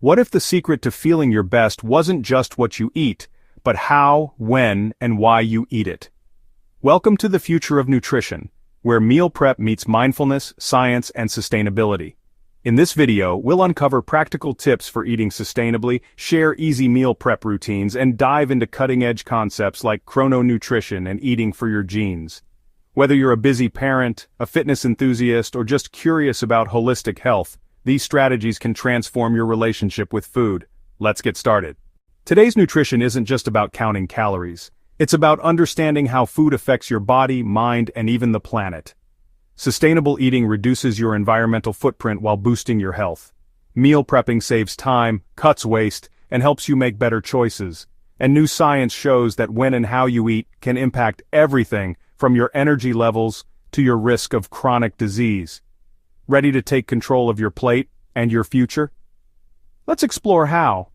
What if the secret to feeling your best wasn't just what you eat, but how, when, and why you eat it? Welcome to the future of nutrition, where meal prep meets mindfulness, science, and sustainability. In this video, we'll uncover practical tips for eating sustainably, share easy meal prep routines, and dive into cutting-edge concepts like chrononutrition and eating for your genes. Whether you're a busy parent, a fitness enthusiast, or just curious about holistic health, these strategies can transform your relationship with food. Let's get started. Today's nutrition isn't just about counting calories. It's about understanding how food affects your body, mind, and even the planet. Sustainable eating reduces your environmental footprint while boosting your health. Meal prepping saves time, cuts waste, and helps you make better choices. And new science shows that when and how you eat can impact everything from your energy levels to your risk of chronic disease. Ready to take control of your plate and your future? Let's explore how.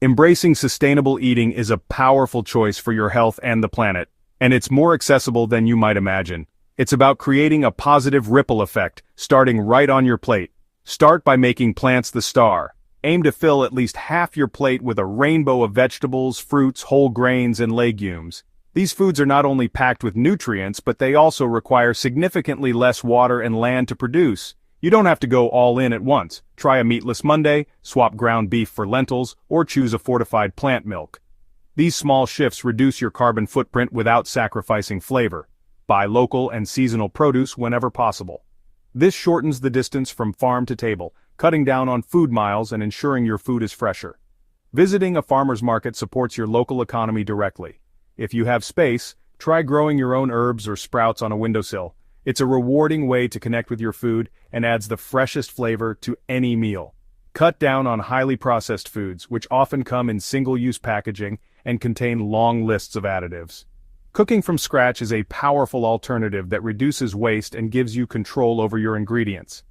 Embracing sustainable eating is a powerful choice for your health and the planet, and it's more accessible than you might imagine. It's about creating a positive ripple effect, starting right on your plate. Start by making plants the star. Aim to fill at least half your plate with a rainbow of vegetables, fruits, whole grains, and legumes. These foods are not only packed with nutrients, but they also require significantly less water and land to produce. You don't have to go all in at once. Try a meatless Monday, swap ground beef for lentils, or choose a fortified plant milk. These small shifts reduce your carbon footprint without sacrificing flavor. Buy local and seasonal produce whenever possible. This shortens the distance from farm to table, cutting down on food miles and ensuring your food is fresher. Visiting a farmer's market supports your local economy directly. If you have space, try growing your own herbs or sprouts on a windowsill. It's a rewarding way to connect with your food and adds the freshest flavor to any meal. Cut down on highly processed foods, which often come in single-use packaging and contain long lists of additives. Cooking from scratch is a powerful alternative that reduces waste and gives you control over your ingredients.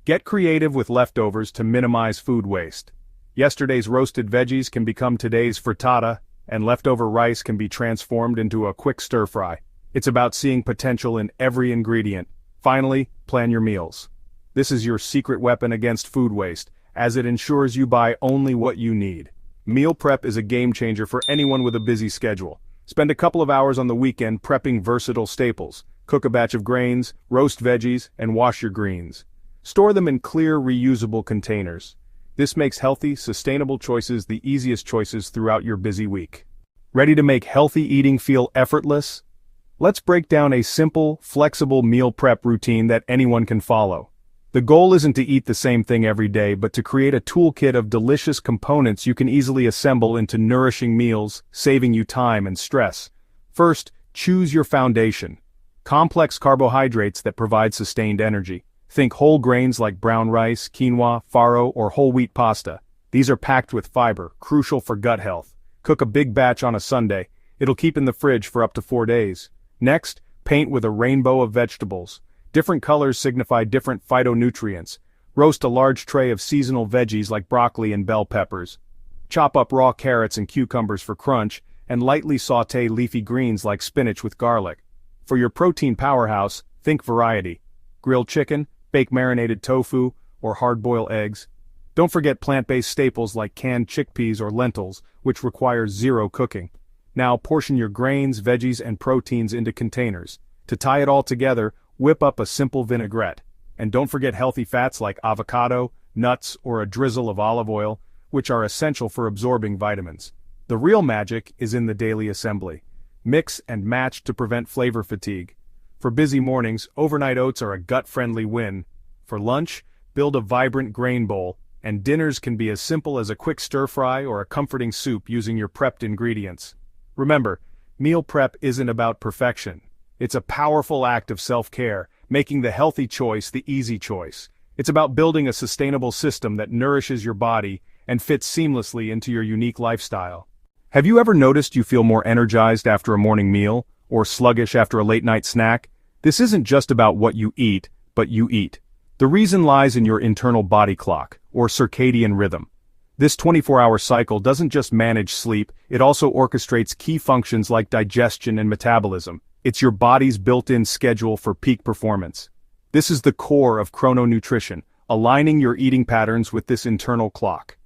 Get creative with leftovers to minimize food waste. Yesterday's roasted veggies can become today's frittata, and leftover rice can be transformed into a quick stir-fry. It's about seeing potential in every ingredient. Finally, plan your meals. This is your secret weapon against food waste, as it ensures you buy only what you need. Meal prep is a game changer for anyone with a busy schedule. Spend a couple of hours on the weekend prepping versatile staples. Cook a batch of grains, roast veggies, and wash your greens. Store them in clear, reusable containers. This makes healthy, sustainable choices the easiest choices throughout your busy week. Ready to make healthy eating feel effortless? Let's break down a simple, flexible meal prep routine that anyone can follow. The goal isn't to eat the same thing every day, but to create a toolkit of delicious components you can easily assemble into nourishing meals, saving you time and stress. First, choose your foundation. Complex carbohydrates that provide sustained energy. Think whole grains like brown rice, quinoa, farro, or whole wheat pasta. These are packed with fiber, crucial for gut health. Cook a big batch on a Sunday. It'll keep in the fridge for up to 4 days. Next, paint with a rainbow of vegetables. Different colors signify different phytonutrients. Roast a large tray of seasonal veggies like broccoli and bell peppers. Chop up raw carrots and cucumbers for crunch, and lightly sauté leafy greens like spinach with garlic. For your protein powerhouse, think variety. Grilled chicken, bake marinated tofu, or hard-boil eggs. Don't forget plant-based staples like canned chickpeas or lentils, which require zero cooking. Now portion your grains, veggies, and proteins into containers. To tie it all together, whip up a simple vinaigrette. And don't forget healthy fats like avocado, nuts, or a drizzle of olive oil, which are essential for absorbing vitamins. The real magic is in the daily assembly. Mix and match to prevent flavor fatigue. For busy mornings, overnight oats are a gut-friendly win. For lunch, build a vibrant grain bowl, and dinners can be as simple as a quick stir-fry or a comforting soup using your prepped ingredients. Remember, meal prep isn't about perfection. It's a powerful act of self-care, making the healthy choice the easy choice. It's about building a sustainable system that nourishes your body and fits seamlessly into your unique lifestyle. Have you ever noticed you feel more energized after a morning meal, or sluggish after a late-night snack? This isn't just about what you eat, but you eat. The reason lies in your internal body clock, or circadian rhythm. This 24-hour cycle doesn't just manage sleep, it also orchestrates key functions like digestion and metabolism. It's your body's built-in schedule for peak performance. This is the core of chrononutrition, aligning your eating patterns with this internal clock.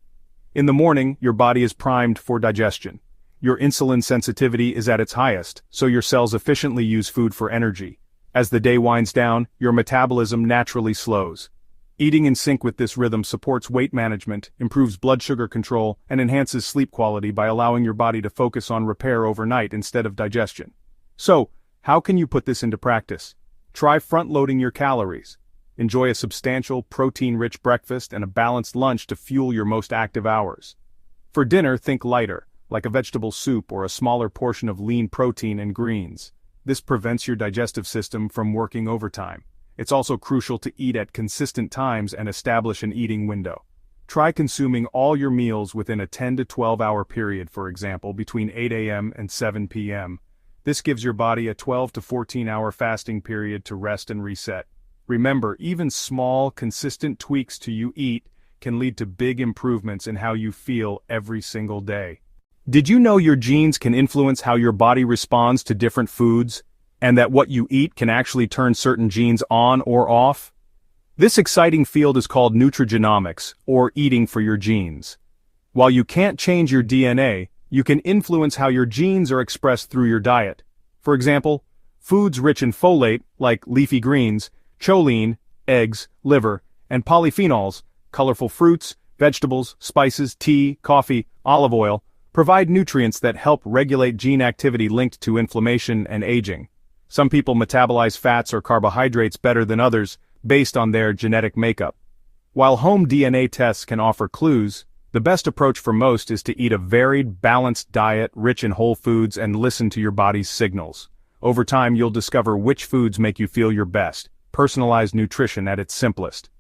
In the morning, your body is primed for digestion. Your insulin sensitivity is at its highest, so your cells efficiently use food for energy. As the day winds down, your metabolism naturally slows. Eating in sync with this rhythm supports weight management, improves blood sugar control, and enhances sleep quality by allowing your body to focus on repair overnight instead of digestion. So, how can you put this into practice? Try front-loading your calories. Enjoy a substantial, protein-rich breakfast and a balanced lunch to fuel your most active hours. For dinner, think lighter, like a vegetable soup or a smaller portion of lean protein and greens. This prevents your digestive system from working overtime. It's also crucial to eat at consistent times and establish an eating window. Try consuming all your meals within a 10 to 12 hour period, for example, between 8 a.m. and 7 p.m. This gives your body a 12 to 14 hour fasting period to rest and reset. Remember, even small, consistent tweaks to you eat can lead to big improvements in how you feel every single day. Did you know your genes can influence how your body responds to different foods, and that what you eat can actually turn certain genes on or off? This exciting field is called nutrigenomics, or eating for your genes. While you can't change your DNA, you can influence how your genes are expressed through your diet. For example, foods rich in folate, like leafy greens, choline, eggs, liver, and polyphenols, colorful fruits, vegetables, spices, tea, coffee, olive oil, provide nutrients that help regulate gene activity linked to inflammation and aging. Some people metabolize fats or carbohydrates better than others, based on their genetic makeup. While home DNA tests can offer clues, the best approach for most is to eat a varied, balanced diet rich in whole foods and listen to your body's signals. Over time, you'll discover which foods make you feel your best. Personalized nutrition at its simplest.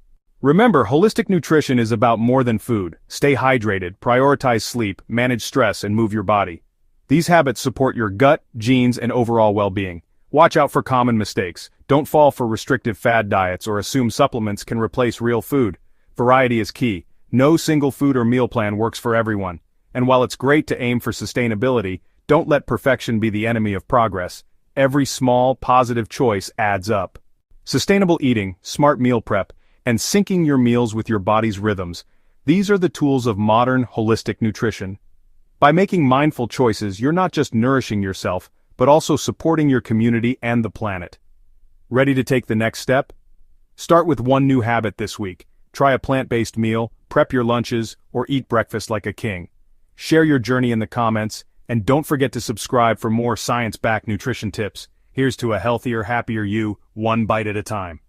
Remember, holistic nutrition is about more than food. Stay hydrated, prioritize sleep, manage stress, and move your body. These habits support your gut, genes, and overall well-being. Watch out for common mistakes. Don't fall for restrictive fad diets or assume supplements can replace real food. Variety is key. No single food or meal plan works for everyone. And while it's great to aim for sustainability, don't let perfection be the enemy of progress. Every small, positive choice adds up. Sustainable eating, smart meal prep, and syncing your meals with your body's rhythms. These are the tools of modern, holistic nutrition. By making mindful choices, you're not just nourishing yourself, but also supporting your community and the planet. Ready to take the next step? Start with one new habit this week. Try a plant-based meal, prep your lunches, or eat breakfast like a king. Share your journey in the comments, and don't forget to subscribe for more science-backed nutrition tips. Here's to a healthier, happier you, one bite at a time.